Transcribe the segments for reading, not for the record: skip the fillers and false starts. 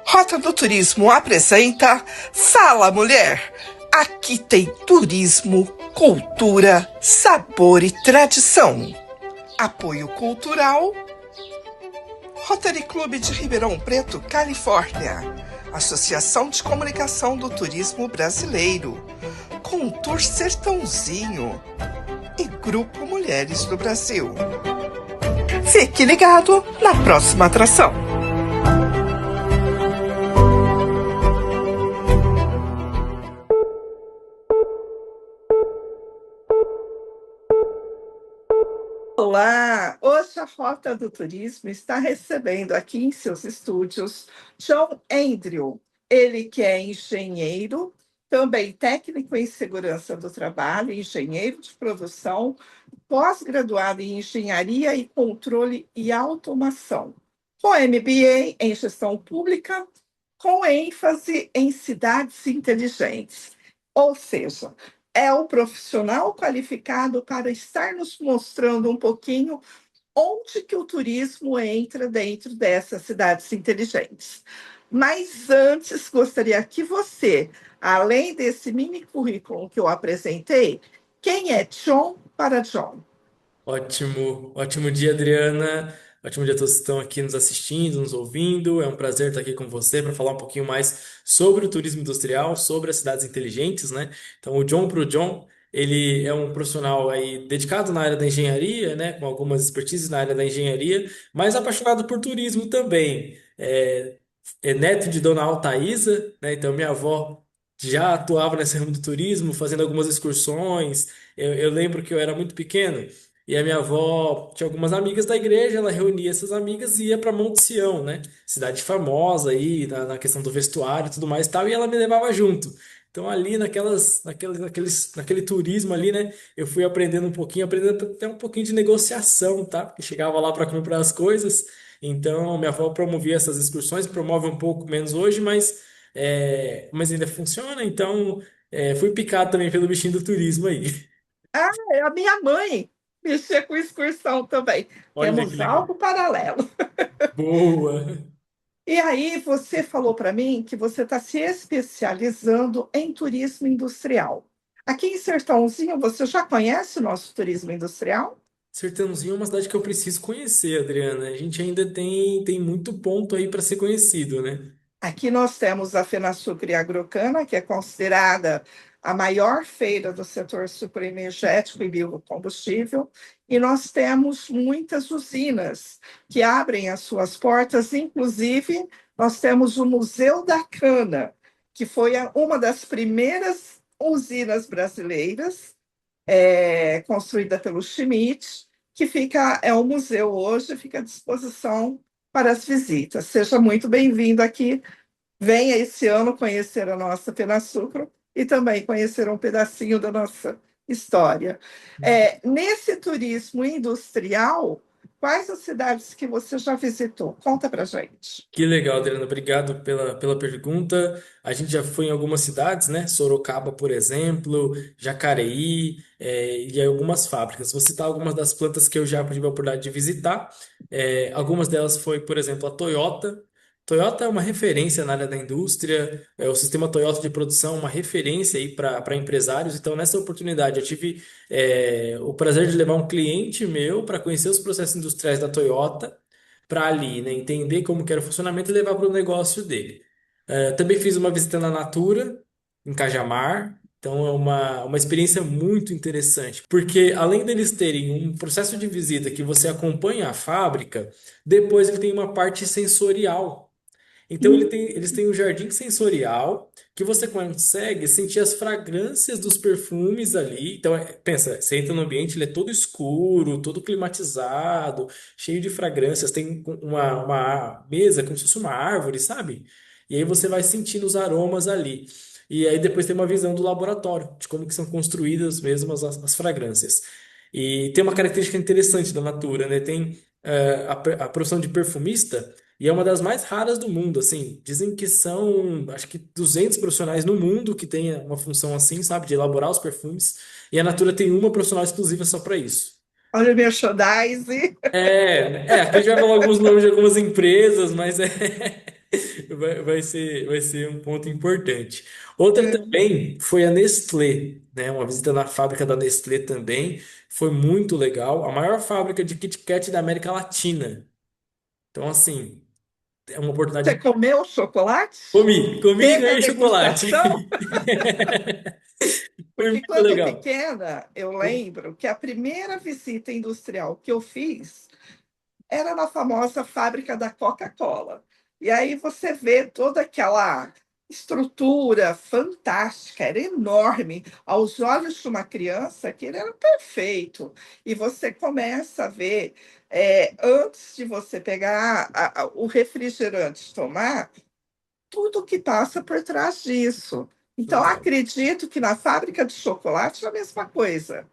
Rota do Turismo apresenta Fala Mulher. Aqui tem turismo, cultura, sabor e tradição. Apoio cultural Rotary Clube de Ribeirão Preto, Califórnia. Associação de Comunicação do Turismo Brasileiro. Contour Sertãozinho e Grupo Mulheres do Brasil. Fique ligado na próxima atração. Olá! Hoje a Rota do Turismo está recebendo aqui em seus estúdios John Andrew. Ele que é engenheiro, também técnico em segurança do trabalho, engenheiro de produção, pós-graduado em engenharia e controle e automação, com MBA em gestão pública, com ênfase em cidades inteligentes. Ou seja, é um profissional qualificado para estar nos mostrando um pouquinho onde que o turismo entra dentro dessas cidades inteligentes. Mas antes, gostaria que você, além desse mini currículo que eu apresentei, quem é John para John? Ótimo, ótimo dia, Adriana. Ótimo dia a todos que estão aqui nos assistindo, nos ouvindo. É um prazer estar aqui com você para falar um pouquinho mais sobre o turismo industrial, sobre as cidades inteligentes, né? Então, o John para o John, ele é um profissional aí dedicado na área da engenharia, né? Com algumas expertises na área da engenharia, mas apaixonado por turismo também. É neto de Dona Altaísa, né? Então, minha avó já atuava nesse ramo do turismo, fazendo algumas excursões. Eu lembro que eu era muito pequeno. E a minha avó tinha algumas amigas da igreja, ela reunia essas amigas e ia para Monte Sião, né? Cidade famosa aí na questão do vestuário e tudo mais e tal, e ela me levava junto. Então ali naquele turismo ali, né? Eu fui aprendendo um pouquinho, aprendendo até um pouquinho de negociação, tá? Porque chegava lá para comprar as coisas. Então minha avó promovia essas excursões, promove um pouco menos hoje, mas ainda funciona. Então fui picado também pelo bichinho do turismo aí. Ah, é a minha mãe mexia com excursão também. Olha que Temos legal. algo paralelo. Boa! E aí, você falou para mim que você está se especializando em turismo industrial. Aqui em Sertãozinho, você já conhece o nosso turismo industrial? Sertãozinho é uma cidade que eu preciso conhecer, Adriana. A gente ainda tem muito ponto aí para ser conhecido, né? Aqui nós temos a Fenaçucre Agrocana, que é considerada a maior feira do setor sucroenergético e biocombustível, e nós temos muitas usinas que abrem as suas portas, inclusive nós temos o Museu da Cana, que foi uma das primeiras usinas brasileiras, construída pelo Schmidt, que é um museu hoje, fica à disposição para as visitas. Seja muito bem-vindo aqui. Venha esse ano conhecer a nossa Penassucro e também conhecer um pedacinho da nossa história. Nesse turismo industrial, quais as cidades que você já visitou? Conta para gente. Que legal, Adriana. Obrigado pela pergunta. A gente já foi em algumas cidades, né? Sorocaba, por exemplo, Jacareí, e algumas fábricas. Vou citar algumas das plantas que eu já tive a oportunidade de visitar. Algumas delas foi, por exemplo, a Toyota. Toyota é uma referência na área da indústria, o sistema Toyota de produção é uma referência aí para empresários. Então, nessa oportunidade, eu tive o prazer de levar um cliente meu para conhecer os processos industriais da Toyota para ali, né, entender como que era o funcionamento e levar para o negócio dele. Também fiz uma visita na Natura, em Cajamar. Então é uma experiência muito interessante, porque além deles terem um processo de visita que você acompanha a fábrica, depois ele tem uma parte sensorial. Então eles têm um jardim sensorial que você consegue sentir as fragrâncias dos perfumes ali. Então, pensa, você entra no ambiente, ele é todo escuro, todo climatizado, cheio de fragrâncias. Tem uma mesa como se fosse uma árvore, sabe? E aí você vai sentindo os aromas ali. E aí depois tem uma visão do laboratório, de como que são construídas mesmo as fragrâncias. E tem uma característica interessante da Natura, né? Tem a profissão de perfumista. E é uma das mais raras do mundo, assim. Dizem que são, acho que 200 profissionais no mundo que tem uma função assim, sabe, de elaborar os perfumes. E a Natura tem uma profissional exclusiva só para isso. Olha o merchandising. Aqui a gente vai falar alguns nomes de algumas empresas, mas Vai ser um ponto importante. Outra também foi a Nestlé, né? Uma visita na fábrica da Nestlé também foi muito legal. A maior fábrica de Kit Kat da América Latina. Então, assim, é uma Você oportunidade. comeu chocolate? Comi e Teve a ganhei chocolate. degustação? Foi Porque muito quando legal. pequena, eu lembro que a primeira visita industrial que eu fiz era na famosa fábrica da Coca-Cola. E aí você vê toda aquela estrutura fantástica, era enorme, aos olhos de uma criança, que ele era perfeito. E você começa a ver, antes de você pegar o refrigerante e tomar, tudo que passa por trás disso. Então, Então, acredito que na fábrica de chocolate é a mesma coisa.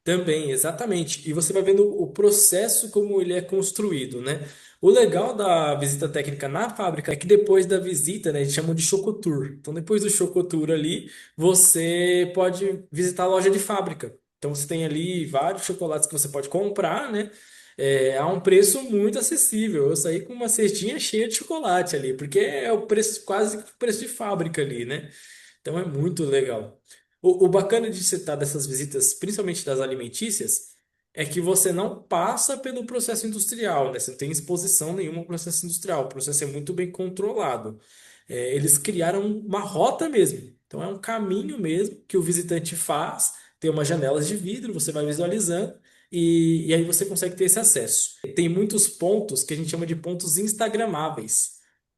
também, exatamente. E você vai vendo o processo como ele é construído, né? O legal da visita técnica na fábrica é que depois da visita, né, eles chamam de chocotour. Então, depois do chocotour ali, você pode visitar a loja de fábrica. Então, você tem ali vários chocolates que você pode comprar, né? A um preço muito acessível. Eu saí com uma cestinha cheia de chocolate ali, porque é o preço quase que o preço de fábrica ali, né? Então é muito legal. O bacana de citar dessas visitas, principalmente das alimentícias, é que você não passa pelo processo industrial, né? Você não tem exposição nenhuma ao processo industrial. O processo é muito bem controlado. Eles criaram uma rota mesmo. Então é um caminho mesmo que o visitante faz. Tem umas janelas de vidro, você vai visualizando e aí você consegue ter esse acesso. Tem muitos pontos que a gente chama de pontos instagramáveis,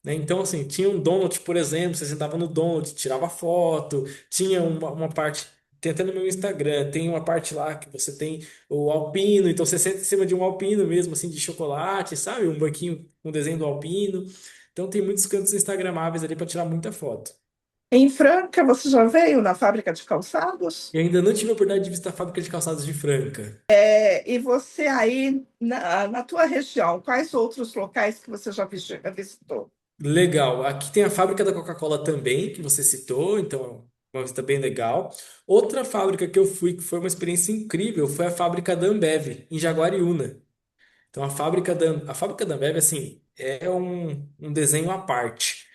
né? Então, assim, tinha um donut, por exemplo, você sentava no donut, tirava foto, tinha uma parte, tem até no meu Instagram, tem uma parte lá que você tem o alpino, então você senta em cima de um alpino mesmo, assim, de chocolate, sabe? Um banquinho com desenho do alpino. Então, tem muitos cantos instagramáveis ali para tirar muita foto. Em Franca, você já veio na fábrica de calçados? E ainda não tive a oportunidade de visitar a fábrica de calçados de Franca. E você aí, na tua região, quais outros locais que você já visitou? Legal. Aqui tem a fábrica da Coca-Cola também, que você citou, então uma visita bem legal. Outra fábrica que eu fui, que foi uma experiência incrível, foi a fábrica da Ambev, em Jaguariúna. Então a fábrica da Ambev, assim, é um desenho à parte.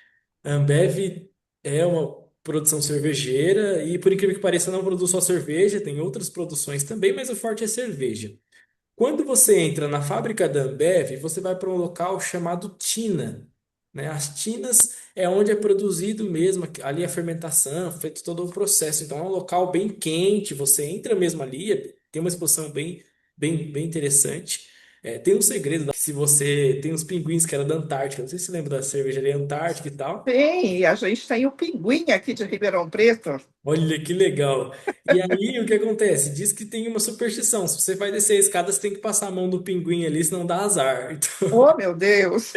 A Ambev é uma produção cervejeira e, por incrível que pareça, não produz só cerveja, tem outras produções também, mas o forte é cerveja. Quando você entra na fábrica da Ambev, você vai para um local chamado tina, né? As tinas é onde é produzido mesmo, ali a fermentação, feito todo o processo. Então é um local bem quente, você entra mesmo ali, tem uma exposição bem interessante. Tem um segredo, se você tem uns pinguins que era da Antártica, não sei se você lembra da cervejaria Antártica e tal. Tem, a gente tem o Pinguim aqui de Ribeirão Preto. Olha que legal. E aí o que acontece? Diz que tem uma superstição. Se você vai descer a escada, você tem que passar a mão no pinguim ali, senão dá azar. Oh, meu Deus!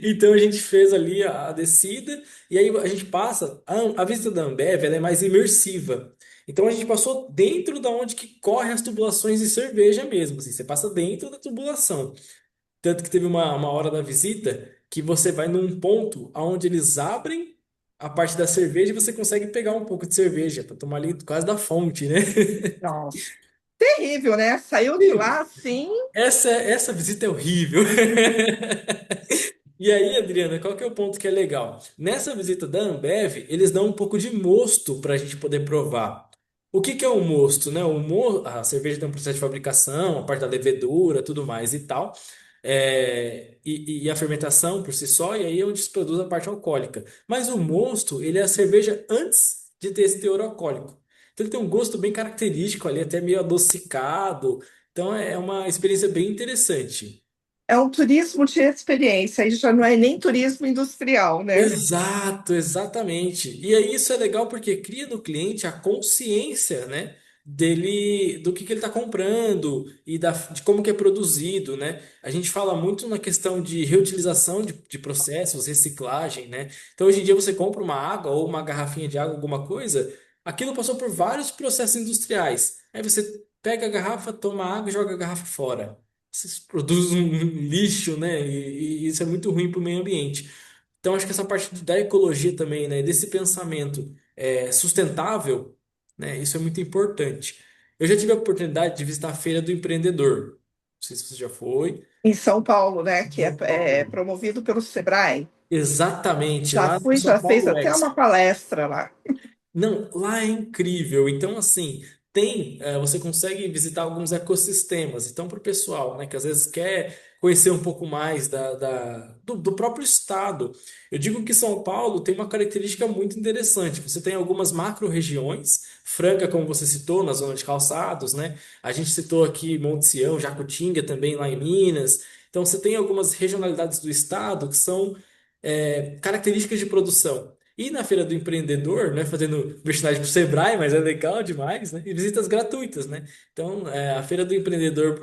Então a gente fez ali a descida e aí a gente passa. A visita da Ambev, ela é mais imersiva. Então a gente passou dentro da onde que correm as tubulações de cerveja mesmo. Assim, você passa dentro da tubulação. Tanto que teve uma hora da visita que você vai num ponto onde eles abrem a parte da cerveja e você consegue pegar um pouco de cerveja para tomar ali quase da fonte, né? Nossa, terrível, né? Saiu de lá assim. Essa visita é horrível. E aí, Adriana, qual que é o ponto que é legal? Nessa visita da Ambev, eles dão um pouco de mosto para a gente poder provar. O que que é o mosto, né? A cerveja tem um processo de fabricação, a parte da levedura, tudo mais e tal. E a fermentação por si só, e aí é onde se produz a parte alcoólica. Mas o mosto, ele é a cerveja antes de ter esse teor alcoólico. Então ele tem um gosto bem característico ali, até meio adocicado. Então é uma experiência bem interessante. É um turismo de experiência, aí já não é nem turismo industrial, né? Exato, exatamente. E aí isso é legal porque cria no cliente a consciência, né, dele, do que ele está comprando e de como que é produzido, né? A gente fala muito na questão de reutilização de processos, reciclagem, né? Então hoje em dia você compra uma água ou uma garrafinha de água, alguma coisa, aquilo passou por vários processos industriais. Aí você pega a garrafa, toma água e joga a garrafa fora. Você produz um lixo, né? E isso é muito ruim para o meio ambiente. Então, acho que essa parte da ecologia também, né, desse pensamento sustentável, né, isso é muito importante. Eu já tive a oportunidade de visitar a Feira do Empreendedor. sei se você já foi. Em São Paulo, né? Que São é Paulo. promovido pelo Sebrae. Exatamente, Já lá no fui, São já fez Paulo até Expo. uma palestra lá. Não, lá é incrível. Então, assim, você consegue visitar alguns ecossistemas. Então, para o pessoal, né, que às vezes quer conhecer um pouco mais do próprio estado, eu digo que São Paulo tem uma característica muito interessante. Você tem algumas macro-regiões, Franca, como você citou, na zona de Calçados, né? A gente citou aqui Monte Sião, Jacutinga também lá em Minas. Então, você tem algumas regionalidades do estado que são características de produção. E na Feira do Empreendedor, né, fazendo merchandising pro Sebrae, mas é legal demais, né? E visitas gratuitas, né? Então, a Feira do Empreendedor,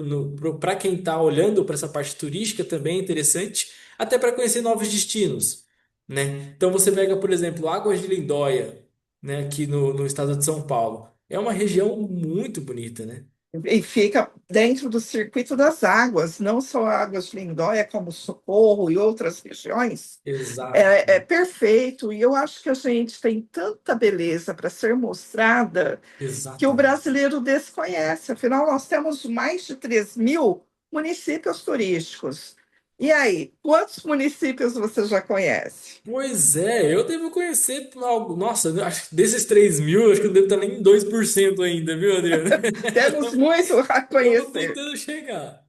para quem está olhando para essa parte turística, também é interessante, até para conhecer novos destinos, né? Então, você pega, por exemplo, Águas de Lindóia, né, aqui no estado de São Paulo. É uma região muito bonita, né? E fica dentro do circuito das águas, não só Águas de Lindóia, como Socorro e outras regiões. Exato, É perfeito, e eu acho que a gente tem tanta beleza para ser mostrada que o exatamente. brasileiro desconhece. Afinal, nós temos mais de 3.000 municípios turísticos. E aí, quantos municípios você já conhece? Pois é, eu devo conhecer algo. Nossa, eu acho que desses 3.000, acho que eu não devo estar nem em 2% ainda, viu, Adriano? Temos muito a Estamos conhecer. tentando chegar.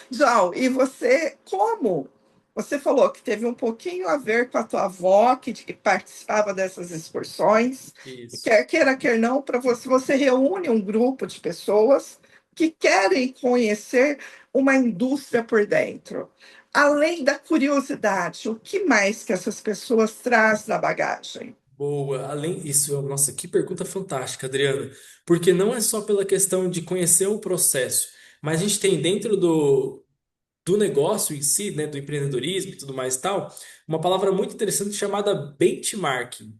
João, e você, como? Você falou que teve um pouquinho a ver com a tua avó, que participava dessas excursões. Isso. Quer queira, quer não, para você reúne um grupo de pessoas que querem conhecer uma indústria por dentro. Além da curiosidade, o que mais que essas pessoas trazem na bagagem? Boa. Além isso, nossa, que pergunta fantástica, Adriana. Porque não é só pela questão de conhecer o processo, mas a gente tem dentro do negócio em si, né, do empreendedorismo e tudo mais e tal, uma palavra muito interessante chamada benchmarking.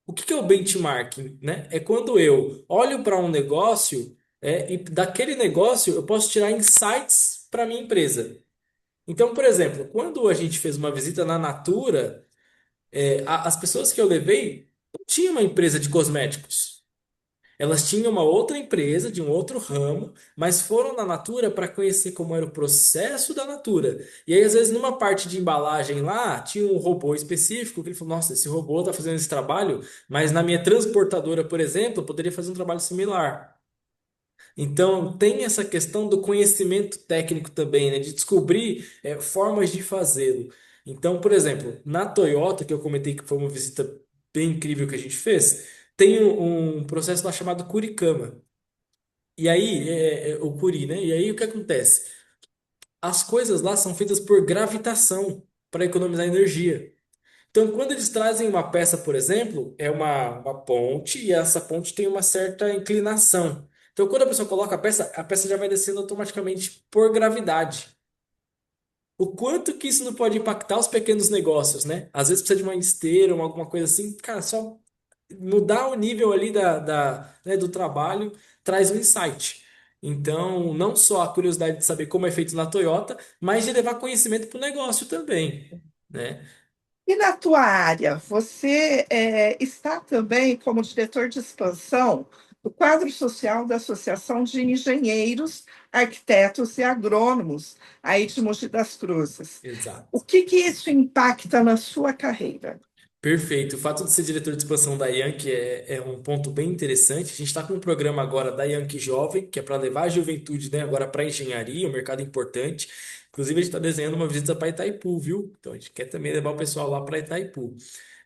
O que que é o benchmarking, né? É quando eu olho para um negócio, e daquele negócio eu posso tirar insights para minha empresa. Então, por exemplo, quando a gente fez uma visita na Natura, as pessoas que eu levei não tinham uma empresa de cosméticos. Elas tinham uma outra empresa de um outro ramo, mas foram na Natura para conhecer como era o processo da Natura. E aí, às vezes, numa parte de embalagem lá, tinha um robô específico que ele falou: Nossa, esse robô está fazendo esse trabalho, mas na minha transportadora, por exemplo, eu poderia fazer um trabalho similar. Então, tem essa questão do conhecimento técnico também, né? De descobrir formas de fazê-lo. Então, por exemplo, na Toyota, que eu comentei que foi uma visita bem incrível que a gente fez, tem um processo lá chamado Curicama. E aí, o Curi, né? E aí, o que acontece? As coisas lá são feitas por gravitação para economizar energia. Então, quando eles trazem uma peça, por exemplo, é uma ponte e essa ponte tem uma certa inclinação. Então, quando a pessoa coloca a peça já vai descendo automaticamente por gravidade. O quanto que isso não pode impactar os pequenos negócios, né? Às vezes precisa de uma esteira, uma, alguma coisa assim. Cara, só mudar o nível ali né, do trabalho traz um insight. Então, não só a curiosidade de saber como é feito na Toyota, mas de levar conhecimento para o negócio também, né? E na tua área, você está também como diretor de expansão do quadro social da Associação de Engenheiros, Arquitetos e Agrônomos, aí de Mogi das Cruzes. O Exato. que que isso impacta na sua carreira? Perfeito. O fato de ser diretor de expansão da Yankee é um ponto bem interessante. A gente está com um programa agora da Yankee Jovem, que é para levar a juventude, né, agora para a engenharia, um mercado importante. Inclusive, a gente está desenhando uma visita para Itaipu, viu? Então, a gente quer também levar o pessoal lá para Itaipu.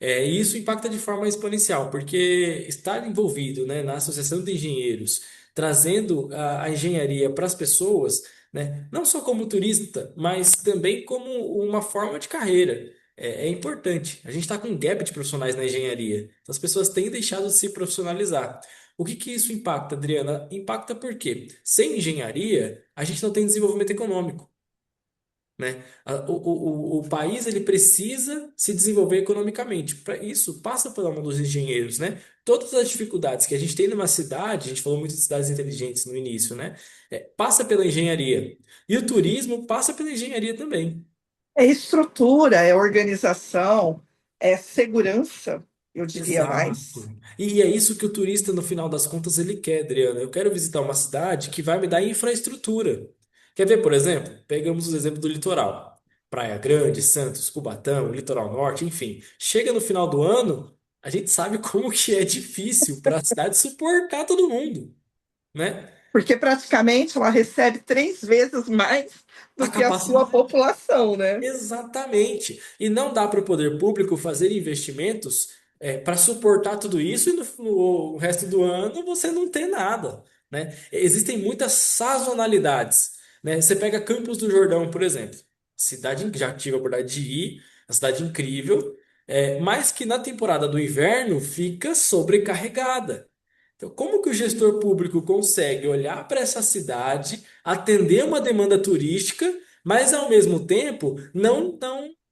E isso impacta de forma exponencial, porque estar envolvido, né, na Associação de Engenheiros, trazendo a engenharia para as pessoas, né, não só como turista, mas também como uma forma de carreira. É importante. A gente está com um gap de profissionais na engenharia. Então, as pessoas têm deixado de se profissionalizar. O que que isso impacta, Adriana? Impacta porque sem engenharia, a gente não tem desenvolvimento econômico, né? O país ele precisa se desenvolver economicamente. Para isso, passa pela mão dos engenheiros, né? Todas as dificuldades que a gente tem numa cidade, a gente falou muito de cidades inteligentes no início, né? Passa pela engenharia. E o turismo passa pela engenharia também. É estrutura, é organização, é segurança, eu diria mais. Exato. E é isso que o turista, no final das contas, ele quer, Adriana. Eu quero visitar uma cidade que vai me dar infraestrutura. Quer ver, por exemplo? Pegamos os exemplos do litoral. Praia Grande, Santos, Cubatão, Litoral Norte, enfim. Chega no final do ano, a gente sabe como que é difícil para a cidade suportar todo mundo, né? Porque praticamente ela recebe 3 vezes mais A do que a sua capacidade. população, né? Exatamente. E não dá para o poder público fazer investimentos para suportar tudo isso e no resto do ano você não tem nada, né? Existem muitas sazonalidades, né? Você pega Campos do Jordão, por exemplo. Cidade que já tive a oportunidade de ir, uma cidade incrível, mas que na temporada do inverno fica sobrecarregada. Então, como que o gestor público consegue olhar para essa cidade, atender uma demanda turística, mas ao mesmo tempo não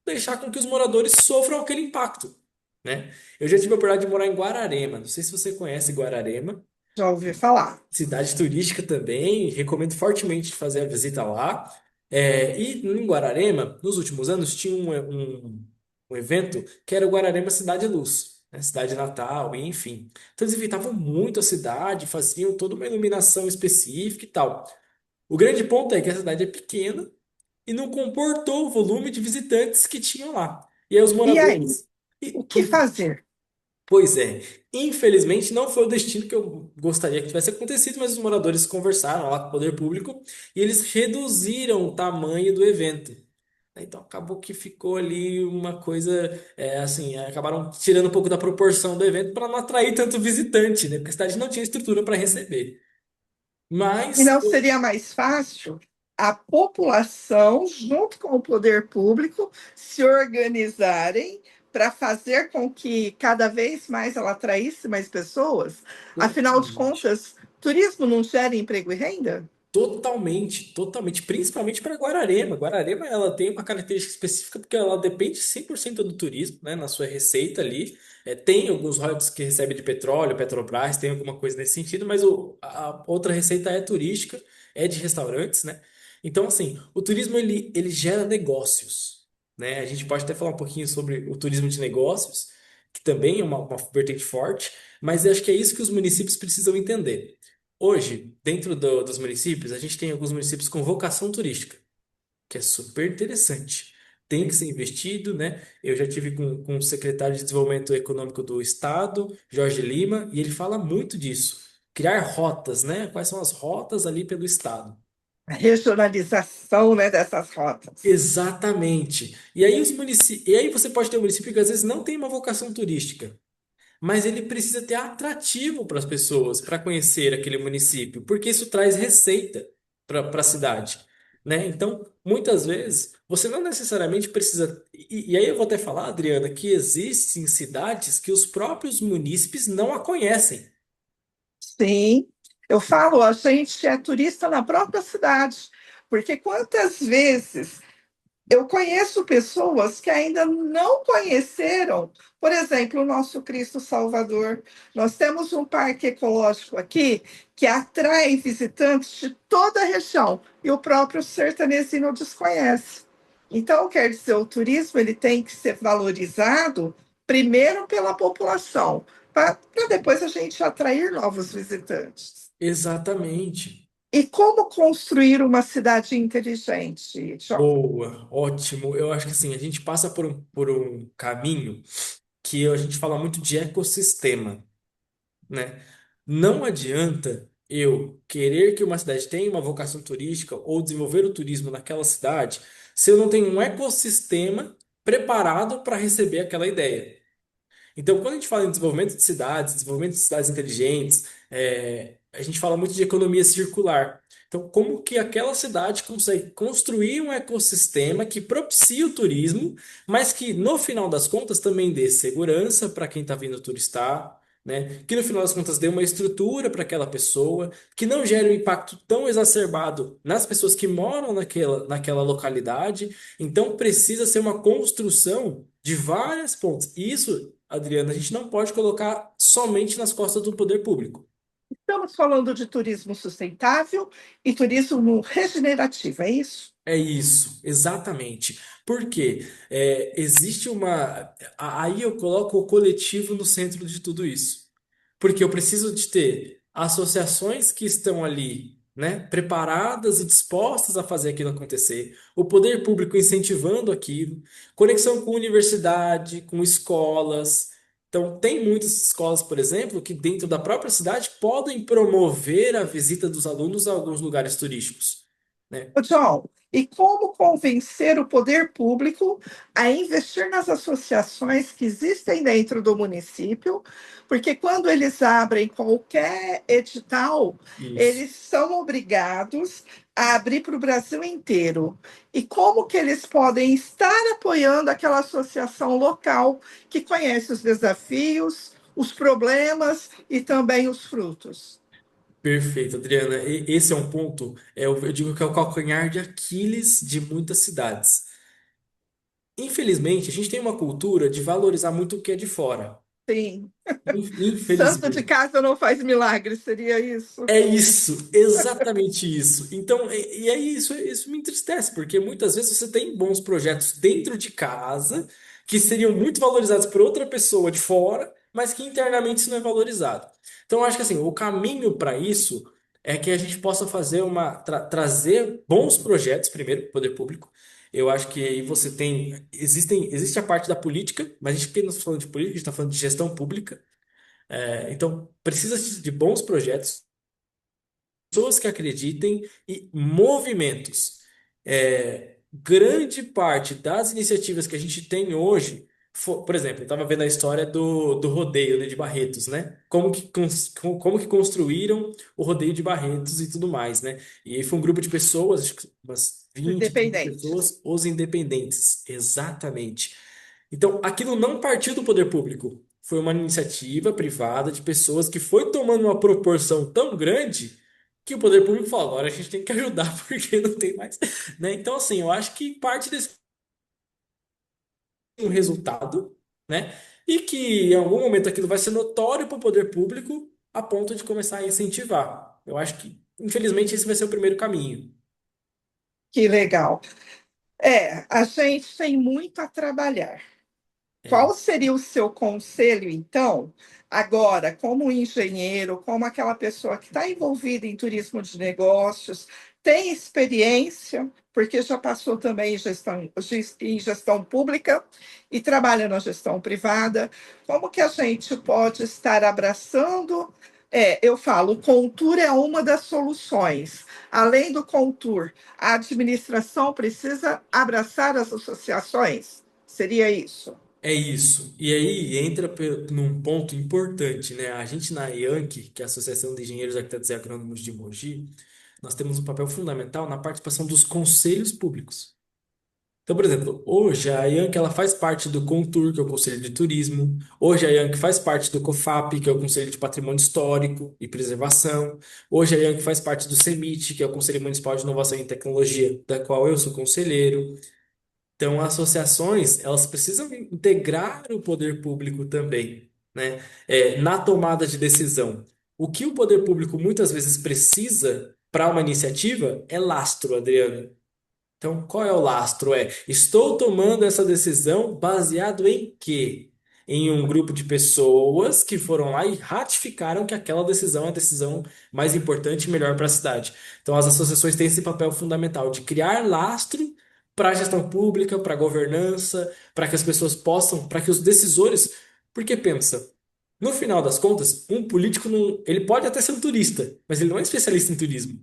deixar com que os moradores sofram aquele impacto, né? Eu já tive a oportunidade de morar em Guararema. Não sei se você conhece Guararema, Já ouvi falar. cidade turística também. Recomendo fortemente fazer a visita lá. E em Guararema, nos últimos anos, tinha um evento que era o Guararema Cidade Luz, né? Cidade Natal, e enfim. Então eles enfeitavam muito a cidade, faziam toda uma iluminação específica e tal. O grande ponto é que a cidade é pequena e não comportou o volume de visitantes que tinham lá. E aí os E aí, moradores. o e que os- fazer? Pois é, infelizmente não foi o destino que eu gostaria que tivesse acontecido, mas os moradores conversaram lá com o poder público e eles reduziram o tamanho do evento. Então acabou que ficou ali uma coisa, assim, acabaram tirando um pouco da proporção do evento para não atrair tanto visitante, né? Porque a cidade não tinha estrutura para receber. E Mas não seria mais fácil a população, junto com o poder público, se organizarem para fazer com que cada vez mais ela atraísse mais pessoas? Afinal de totalmente. contas, turismo não gera emprego e renda? Totalmente, totalmente, principalmente para Guararema. Guararema, ela tem uma característica específica porque ela depende 100% do turismo, né, na sua receita ali. Tem alguns royalties que recebe de petróleo, Petrobras, tem alguma coisa nesse sentido, mas a outra receita é turística, é de restaurantes, né? Então, assim, o turismo ele gera negócios, né? A gente pode até falar um pouquinho sobre o turismo de negócios, que também é uma vertente forte, mas eu acho que é isso que os municípios precisam entender. Hoje, dentro dos municípios, a gente tem alguns municípios com vocação turística, que é super interessante. Tem que ser investido, né? Eu já tive com o secretário de Desenvolvimento Econômico do Estado, Jorge Lima, e ele fala muito disso. Criar rotas, né? Quais são as rotas ali pelo Estado? A regionalização, né, dessas rotas. Exatamente. E aí você pode ter um município que às vezes não tem uma vocação turística, mas ele precisa ter atrativo para as pessoas para conhecer aquele município, porque isso traz receita para a cidade, né? Então, muitas vezes, você não necessariamente precisa. E aí eu vou até falar, Adriana, que existem cidades que os próprios munícipes não a conhecem. Sim, eu falo, a gente é turista na própria cidade, porque quantas vezes eu conheço pessoas que ainda não conheceram, por exemplo, o nosso Cristo Salvador. Nós temos um parque ecológico aqui que atrai visitantes de toda a região e o próprio sertanejo desconhece. Então, quer dizer, o turismo ele tem que ser valorizado primeiro pela população, para depois a gente atrair novos visitantes. Exatamente. E como construir uma cidade inteligente, João? Boa, ótimo. Eu acho que assim, a gente passa por um caminho que a gente fala muito de ecossistema, né? Não adianta eu querer que uma cidade tenha uma vocação turística ou desenvolver o turismo naquela cidade se eu não tenho um ecossistema preparado para receber aquela ideia. Então, quando a gente fala em desenvolvimento de cidades inteligentes, a gente fala muito de economia circular. Então, como que aquela cidade consegue construir um ecossistema que propicie o turismo, mas que no final das contas também dê segurança para quem está vindo turistar, né? Que no final das contas dê uma estrutura para aquela pessoa, que não gere um impacto tão exacerbado nas pessoas que moram naquela localidade. Então, precisa ser uma construção de várias pontas. E isso, Adriana, a gente não pode colocar somente nas costas do poder público. Estamos falando de turismo sustentável e turismo regenerativo, é isso? É isso, exatamente. Porque existe uma. Aí eu coloco o coletivo no centro de tudo isso. Porque eu preciso de ter associações que estão ali. né, preparadas e dispostas a fazer aquilo acontecer, o poder público incentivando aquilo, conexão com universidade, com escolas. Então, tem muitas escolas, por exemplo, que dentro da própria cidade podem promover a visita dos alunos a alguns lugares turísticos, né? Ô, John, e como convencer o poder público a investir nas associações que existem dentro do município? Porque quando eles abrem qualquer edital, Isso. eles são obrigados a abrir para o Brasil inteiro. E como que eles podem estar apoiando aquela associação local que conhece os desafios, os problemas e também os frutos? Perfeito, Adriana. Esse é um ponto, eu digo que é o calcanhar de Aquiles de muitas cidades. Infelizmente, a gente tem uma cultura de valorizar muito o que é de fora. Sim. Santo de Infelizmente. casa não faz milagre, seria isso? É isso, exatamente isso. Então, e aí isso me entristece, porque muitas vezes você tem bons projetos dentro de casa que seriam muito valorizados por outra pessoa de fora, mas que internamente isso não é valorizado. Então, eu acho que assim, o caminho para isso é que a gente possa fazer trazer bons projetos primeiro para o poder público. Eu acho que aí você tem, existe a parte da política, mas a gente, porque nós estamos falando de política, a gente está falando de gestão pública. Então, precisa de bons projetos, pessoas que acreditem e movimentos. Grande parte das iniciativas que a gente tem hoje, por exemplo, eu estava vendo a história do rodeio, né, de Barretos, né? Como que construíram o rodeio de Barretos e tudo mais, né? E aí foi um grupo de pessoas, acho que umas 20, 30 Independentes. pessoas, os independentes, exatamente. Então, aquilo não partiu do poder público. Foi uma iniciativa privada de pessoas que foi tomando uma proporção tão grande que o poder público falou, agora a gente tem que ajudar porque não tem mais, né? Então, assim, eu acho que parte desse um resultado, né? E que em algum momento aquilo vai ser notório para o poder público a ponto de começar a incentivar. Eu acho que, infelizmente, esse vai ser o primeiro caminho. Que legal. É, a gente tem muito a trabalhar. É, Qual seria o seu conselho, então, agora, como engenheiro, como aquela pessoa que está envolvida em turismo de negócios, tem experiência, porque já passou também em gestão pública e trabalha na gestão privada, como que a gente pode estar abraçando? Eu falo, o Contour é uma das soluções. Além do Contour, a administração precisa abraçar as associações? Seria isso? é isso. E aí entra num ponto importante, né? A gente na IANC, que é a Associação de Engenheiros, Arquitetos e Agrônomos de Mogi, nós temos um papel fundamental na participação dos conselhos públicos. Então, por exemplo, hoje a IANC ela faz parte do Contur, que é o Conselho de Turismo. Hoje a IANC faz parte do COFAP, que é o Conselho de Patrimônio Histórico e Preservação. Hoje a IANC faz parte do CEMIT, que é o Conselho Municipal de Inovação e Tecnologia, da qual eu sou conselheiro. Então, associações, elas precisam integrar o poder público também, né? Na tomada de decisão. O que o poder público muitas vezes precisa para uma iniciativa é lastro, Adriano. Então, qual é o lastro? Estou tomando essa decisão baseado em quê? Em um grupo de pessoas que foram lá e ratificaram que aquela decisão é a decisão mais importante e melhor para a cidade. Então, as associações têm esse papel fundamental de criar lastro para a gestão pública, para a governança, para que as pessoas possam, para que os decisores. Porque pensa, no final das contas, um político não, ele pode até ser um turista, mas ele não é especialista em turismo.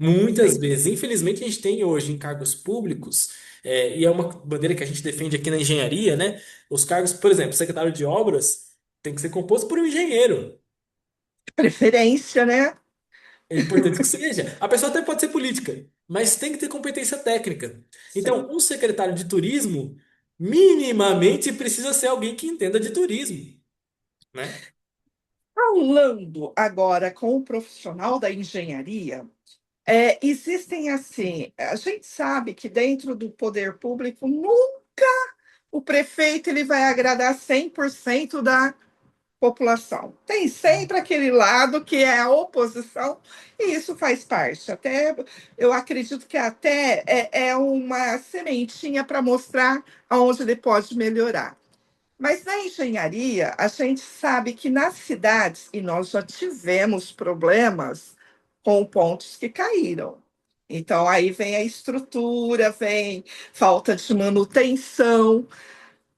Muitas Sim. vezes, infelizmente, a gente tem hoje em cargos públicos, e é uma bandeira que a gente defende aqui na engenharia, né? Os cargos, por exemplo, secretário de obras tem que ser composto por um engenheiro. Preferência, né? É importante que seja. A pessoa até pode ser política, mas tem que ter competência técnica. Então, Sim. um secretário de turismo, minimamente, precisa ser alguém que entenda de turismo, né? Falando agora com o profissional da engenharia, existem assim, a gente sabe que dentro do poder público nunca o prefeito ele vai agradar 100% da população. Tem sempre aquele lado que é a oposição, e isso faz parte. Até eu acredito que até é uma sementinha para mostrar aonde ele pode melhorar. Mas na engenharia, a gente sabe que nas cidades, e nós já tivemos problemas com pontes que caíram. Então, aí vem a estrutura, vem falta de manutenção.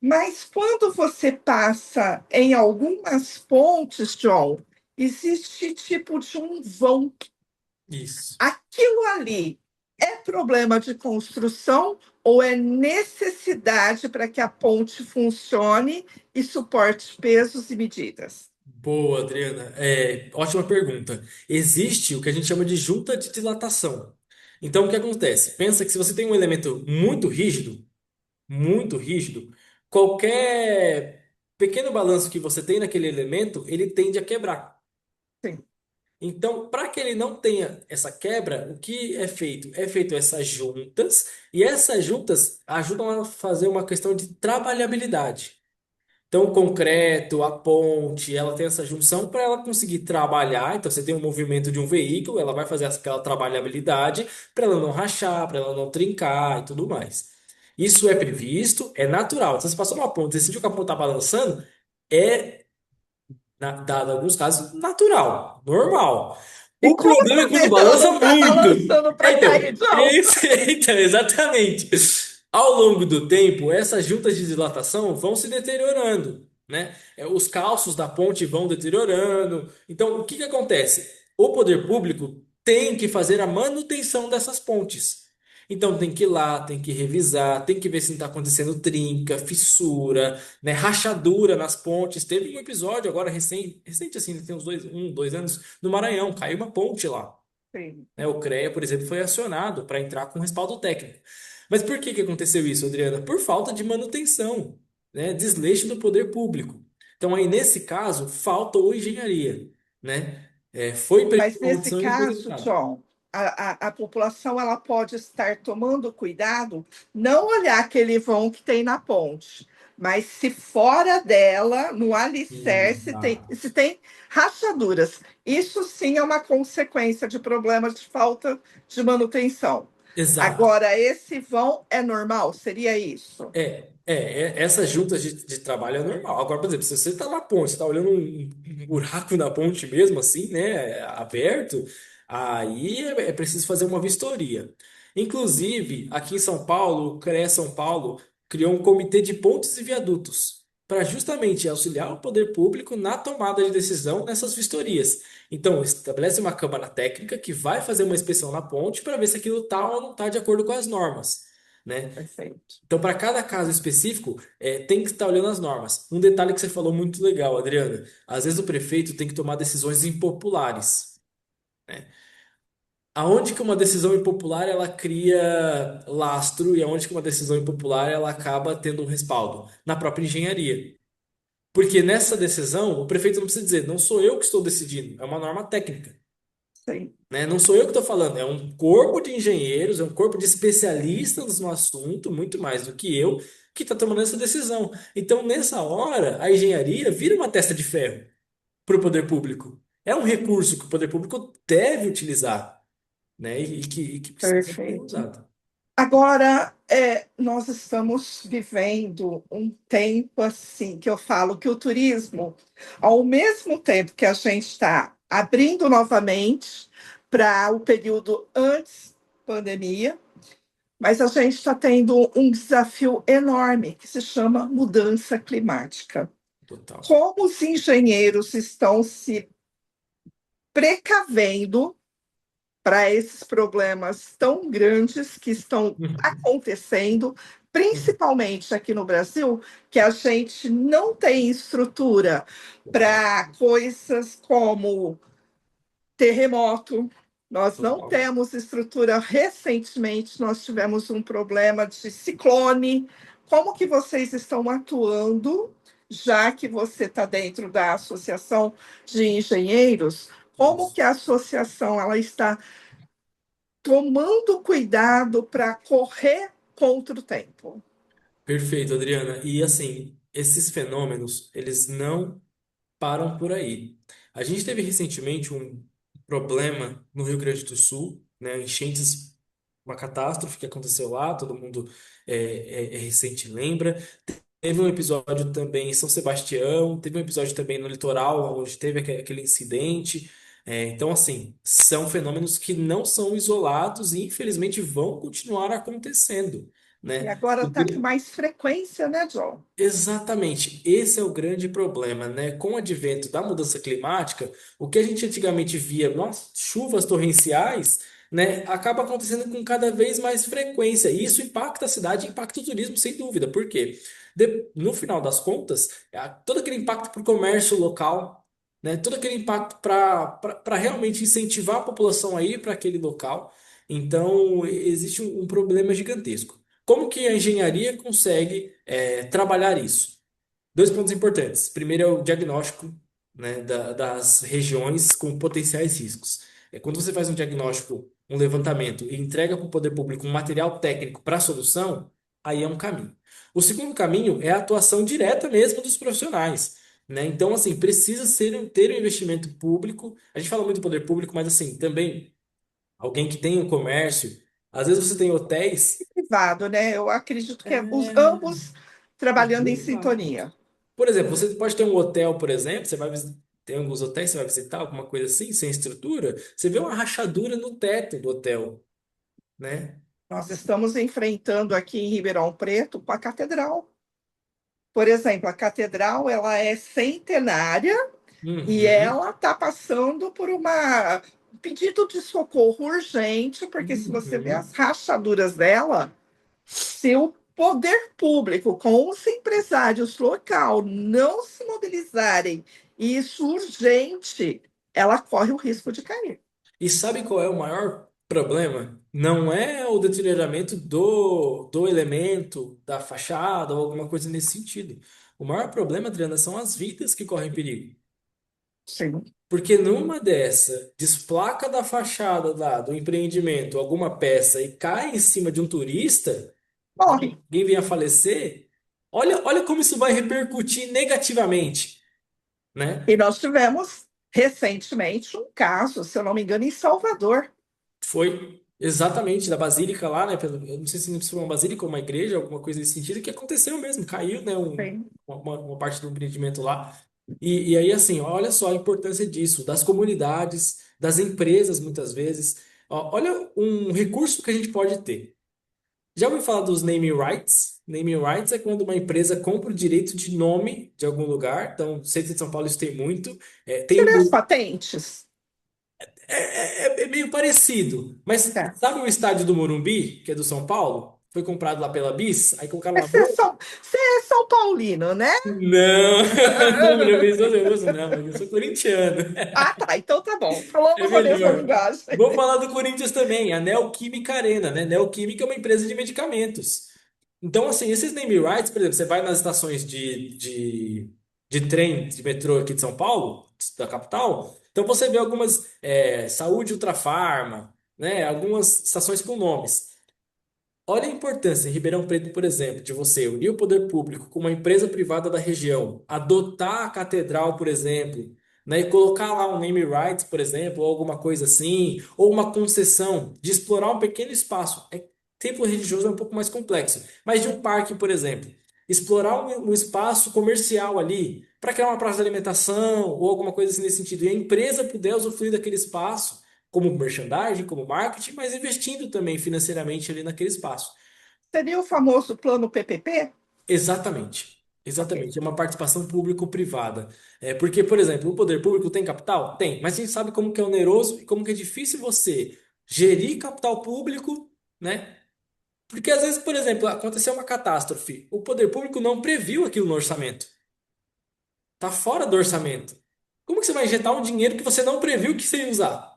Mas quando você passa em algumas pontes, John, existe tipo de um vão. Isso. Aquilo ali é problema de construção ou é necessidade para que a ponte funcione e suporte pesos e medidas? Boa, Adriana. Ótima pergunta. Existe o que a gente chama de junta de dilatação. Então, o que acontece? Pensa que se você tem um elemento muito rígido, qualquer pequeno balanço que você tem naquele elemento, ele tende a quebrar. Sim, Então, para que ele não tenha essa quebra, o que é feito? É feito essas juntas, e essas juntas ajudam a fazer uma questão de trabalhabilidade. Então, o concreto, a ponte, ela tem essa junção para ela conseguir trabalhar. Então, você tem um movimento de um veículo, ela vai fazer aquela trabalhabilidade para ela não rachar, para ela não trincar e tudo mais. Isso é previsto, é natural. Então, você passou uma ponte, você sentiu que a ponte está balançando, é, dado alguns casos, natural, normal. e O como problema é quando saber se ela balança não está muito. balançando para Então, cair, John? então, exatamente. Ao longo do tempo, essas juntas de dilatação vão se deteriorando, né? Os calços da ponte vão deteriorando. Então, o que que acontece? O poder público tem que fazer a manutenção dessas pontes. Então, tem que ir lá, tem que revisar, tem que ver se não está acontecendo trinca, fissura, né, rachadura nas pontes. Teve um episódio agora recente assim, tem uns 2 anos, no Maranhão, caiu uma ponte lá, Sim. né? O CREA, por exemplo, foi acionado para entrar com respaldo técnico. Mas por que que aconteceu isso, Adriana? Por falta de manutenção, né? Desleixo do poder público. Então, aí, nesse caso, faltou engenharia, né? Foi Mas prevista uma nesse manutenção e foi caso, executada. John, a população ela pode estar tomando cuidado, não olhar aquele vão que tem na ponte, mas se fora dela, no alicerce, Exato. se tem rachaduras. Isso sim é uma consequência de problemas de falta de manutenção. Exato. Agora, esse vão é normal? Seria isso? Essas juntas de trabalho é normal. Agora, por exemplo, se você está na ponte, você está olhando um buraco na ponte mesmo, assim, né, aberto, aí é preciso fazer uma vistoria. Inclusive, aqui em São Paulo, o CREA São Paulo criou um comitê de pontes e viadutos para justamente auxiliar o poder público na tomada de decisão nessas vistorias. Então, estabelece uma câmara técnica que vai fazer uma inspeção na ponte para ver se aquilo está ou não está de acordo com as normas, né? Perfeito. Então, para cada caso específico, tem que estar olhando as normas. Um detalhe que você falou muito legal, Adriana. Às vezes o prefeito tem que tomar decisões impopulares, né? Aonde que uma decisão impopular ela cria lastro e aonde que uma decisão impopular ela acaba tendo um respaldo? Na própria engenharia. Porque nessa decisão, o prefeito não precisa dizer, não sou eu que estou decidindo, é uma norma técnica, Sim, né? Não sou eu que estou falando, é um corpo de engenheiros, é um corpo de especialistas no assunto, muito mais do que eu, que está tomando essa decisão. Então, nessa hora, a engenharia vira uma testa de ferro para o poder público. É um recurso que o poder público deve utilizar, né? E que precisa ser bem perfeito. usado. Agora, nós estamos vivendo um tempo assim, que eu falo que o turismo, ao mesmo tempo que a gente está abrindo novamente para o período antes pandemia, mas a gente está tendo um desafio enorme que se chama mudança climática. Total. Como os engenheiros estão se precavendo para esses problemas tão grandes que estão Uhum. acontecendo, Uhum. principalmente aqui no Brasil, que a gente não tem estrutura Total. para coisas como terremoto. Nós não Total. temos estrutura. Recentemente, nós tivemos um problema de ciclone. Como que vocês estão atuando, já que você está dentro da Associação de Engenheiros? Como Isso. que a associação ela está tomando cuidado para correr contra o tempo? Perfeito, Adriana. E assim, esses fenômenos, eles não param por aí. A gente teve recentemente um problema no Rio Grande do Sul, né? Enchentes, uma catástrofe que aconteceu lá, todo mundo é recente lembra. Teve um episódio também em São Sebastião, teve um episódio também no litoral, onde teve aquele incidente. Então, assim, são fenômenos que não são isolados e, infelizmente, vão continuar acontecendo, E né? agora está com mais frequência, né, John? Exatamente, esse é o grande problema, né? Com o advento da mudança climática, o que a gente antigamente via, nossa, chuvas torrenciais, né, acaba acontecendo com cada vez mais frequência. E isso impacta a cidade, impacta o turismo, sem dúvida. Por quê? No final das contas, todo aquele impacto para o comércio local, né, todo aquele impacto para realmente incentivar a população a ir para aquele local. Então, existe um problema gigantesco. Como que a engenharia consegue trabalhar isso? Dois pontos importantes. Primeiro é o diagnóstico, né, das regiões com potenciais riscos. Quando você faz um diagnóstico, um levantamento e entrega para o poder público um material técnico para a solução, aí é um caminho. O segundo caminho é a atuação direta mesmo dos profissionais, né? Então, assim, precisa ter um investimento público. A gente fala muito do poder público, mas assim, também alguém que tem um comércio. Às vezes você tem hotéis. Privado, né? Eu acredito que é os É, ambos trabalhando em exato. sintonia. Por exemplo, você pode ter um hotel, por exemplo, tem alguns hotéis que você vai visitar, alguma coisa assim, sem estrutura, você vê uma rachadura no teto do hotel, né? Nós estamos enfrentando aqui em Ribeirão Preto com a catedral. Por exemplo, a catedral ela é centenária e Uhum, ela está passando por um pedido de socorro urgente, porque se você vê as uhum. rachaduras dela, se o poder público com os empresários local não se mobilizarem, e isso urgente, ela corre o risco de cair. E sabe qual é o maior problema? Não é o deterioramento do elemento, da fachada ou alguma coisa nesse sentido. O maior problema, Adriana, são as vidas que correm perigo. Sim. Porque numa dessa, desplaca da fachada lá do empreendimento alguma peça e cai em cima de um turista, Morre. alguém venha a falecer, olha como isso vai repercutir negativamente, né? E nós tivemos recentemente um caso, se eu não me engano, em Salvador. Foi exatamente da Basílica lá, né? Eu não sei se foi uma basílica ou uma igreja, alguma coisa nesse sentido, que aconteceu mesmo, caiu, né? Sim. Uma parte do empreendimento lá. E aí, assim, olha só a importância disso, das comunidades, das empresas, muitas vezes. Olha um recurso que a gente pode ter. Já ouviu falar dos naming rights? Naming rights é quando uma empresa compra o direito de nome de algum lugar. Então, no centro de São Paulo isso tem muito. Tem Seria as um patentes? é meio parecido. Mas É. sabe o estádio do Morumbi, que é do São Paulo? Foi comprado lá pela Bis, aí colocaram Mas lá. Bom, Você é São Paulino, né? não, não, eu sou corintiano. Ah, tá. Então tá bom. É Falamos a mesma melhor. linguagem. Vou falar do Corinthians também, a Neoquímica Arena, né? Neoquímica é uma empresa de medicamentos. Então, assim, esses name rights, por exemplo, você vai nas estações de trem, de metrô aqui de São Paulo, da capital, então você vê algumas, Saúde Ultrafarma, né? Algumas estações com nomes. Olha a importância em Ribeirão Preto, por exemplo, de você unir o poder público com uma empresa privada da região, adotar a catedral, por exemplo, né, e colocar lá um name rights, por exemplo, ou alguma coisa assim, ou uma concessão de explorar um pequeno espaço. Templo religioso é um pouco mais complexo, mas de um parque, por exemplo, explorar um espaço comercial ali para criar uma praça de alimentação ou alguma coisa assim nesse sentido, e a empresa puder usufruir daquele espaço como merchandising, como marketing, mas investindo também financeiramente ali naquele espaço. Seria o famoso plano PPP? Exatamente. Ok. Exatamente. É uma participação público-privada. Porque, por exemplo, o poder público tem capital? Tem, mas a gente sabe como que é oneroso e como que é difícil você gerir capital público, né? Porque às vezes, por exemplo, aconteceu uma catástrofe, o poder público não previu aquilo no orçamento. Tá fora do orçamento. Como que você vai injetar um dinheiro que você não previu que você ia usar?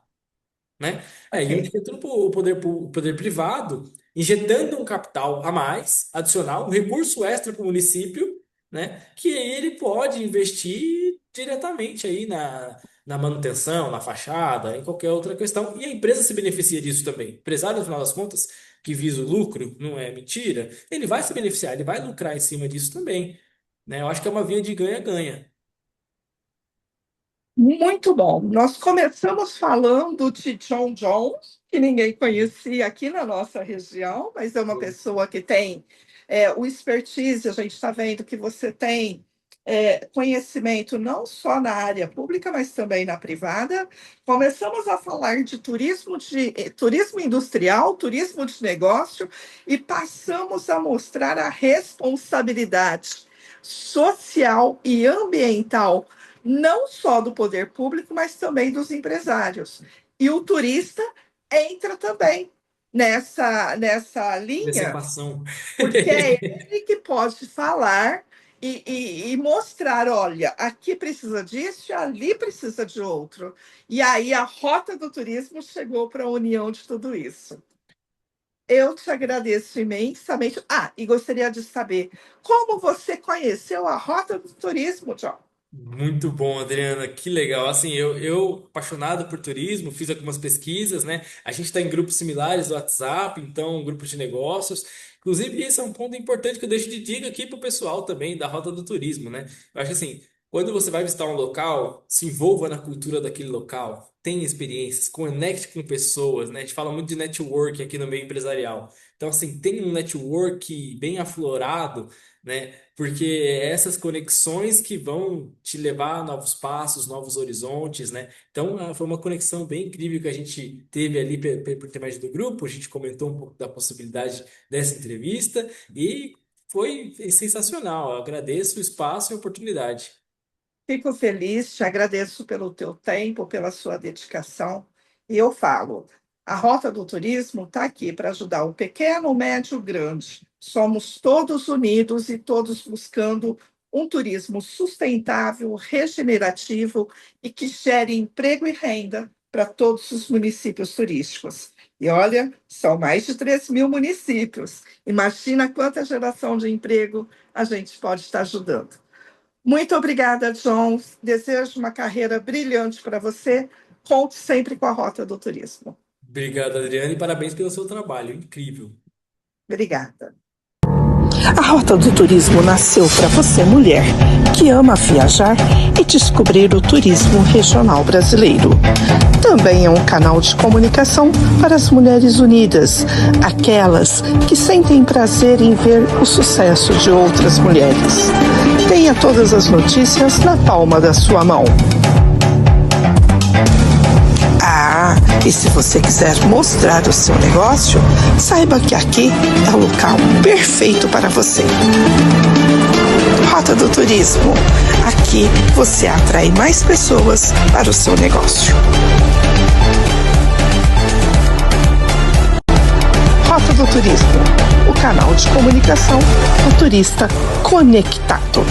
Né? E eu acho Ok. que é tudo o poder privado injetando um capital a mais, adicional, um recurso extra para o município, né? Que aí ele pode investir diretamente aí na manutenção, na fachada, em qualquer outra questão. E a empresa se beneficia disso também. O empresário, no final das contas, que visa o lucro, não é mentira, ele vai se beneficiar, ele vai lucrar em cima disso também. Né? Eu acho que é uma via de ganha-ganha. Muito bom. Nós começamos falando de John Jones, que ninguém conhecia aqui na nossa região, mas é uma pessoa que tem o expertise. A gente está vendo que você tem conhecimento não só na área pública, mas também na privada. Começamos a falar de turismo industrial, turismo de negócio, e passamos a mostrar a responsabilidade social e ambiental, não só do poder público, mas também dos empresários. E o turista entra também nessa Nessa linha, equação. porque é ele que pode falar e mostrar, olha, aqui precisa disso, ali precisa de outro. E aí a rota do turismo chegou para a união de tudo isso. Eu te agradeço imensamente. Ah, e gostaria de saber como você conheceu a rota do turismo, John? Muito bom, Adriana, que legal. Assim, eu apaixonado por turismo, fiz algumas pesquisas, né? A gente está em grupos similares do WhatsApp, então, grupos de negócios. Inclusive, esse é um ponto importante que eu deixo de dica aqui para o pessoal também da Rota do Turismo, né? Eu acho assim, quando você vai visitar um local, se envolva na cultura daquele local, tenha experiências, conecte com pessoas, né? A gente fala muito de networking aqui no meio empresarial. Então, assim, tenha um network bem aflorado, né? Porque é essas conexões que vão te levar a novos passos, novos horizontes, né? Então, foi uma conexão bem incrível que a gente teve ali por intermédio do grupo. A gente comentou um pouco da possibilidade dessa entrevista e foi sensacional. Eu agradeço o espaço e a oportunidade. Fico feliz, te agradeço pelo teu tempo, pela sua dedicação. E eu falo, a Rota do Turismo está aqui para ajudar o pequeno, o médio, o grande. Somos todos unidos e todos buscando um turismo sustentável, regenerativo e que gere emprego e renda para todos os municípios turísticos. E olha, são mais de 3.000 municípios. Imagina quanta geração de emprego a gente pode estar ajudando. Muito obrigada, John. Desejo uma carreira brilhante para você. Conte sempre com a Rota do Turismo. Obrigado, Adriane, e parabéns pelo seu trabalho. Incrível. Obrigada. A Rota do Turismo nasceu para você, mulher, que ama viajar e descobrir o turismo regional brasileiro. Também é um canal de comunicação para as mulheres unidas, aquelas que sentem prazer em ver o sucesso de outras mulheres. Tenha todas as notícias na palma da sua mão. E se você quiser mostrar o seu negócio, saiba que aqui é o local perfeito para você. Rota do Turismo. Aqui você atrai mais pessoas para o seu negócio. Rota do Turismo, o canal de comunicação do turista conectado.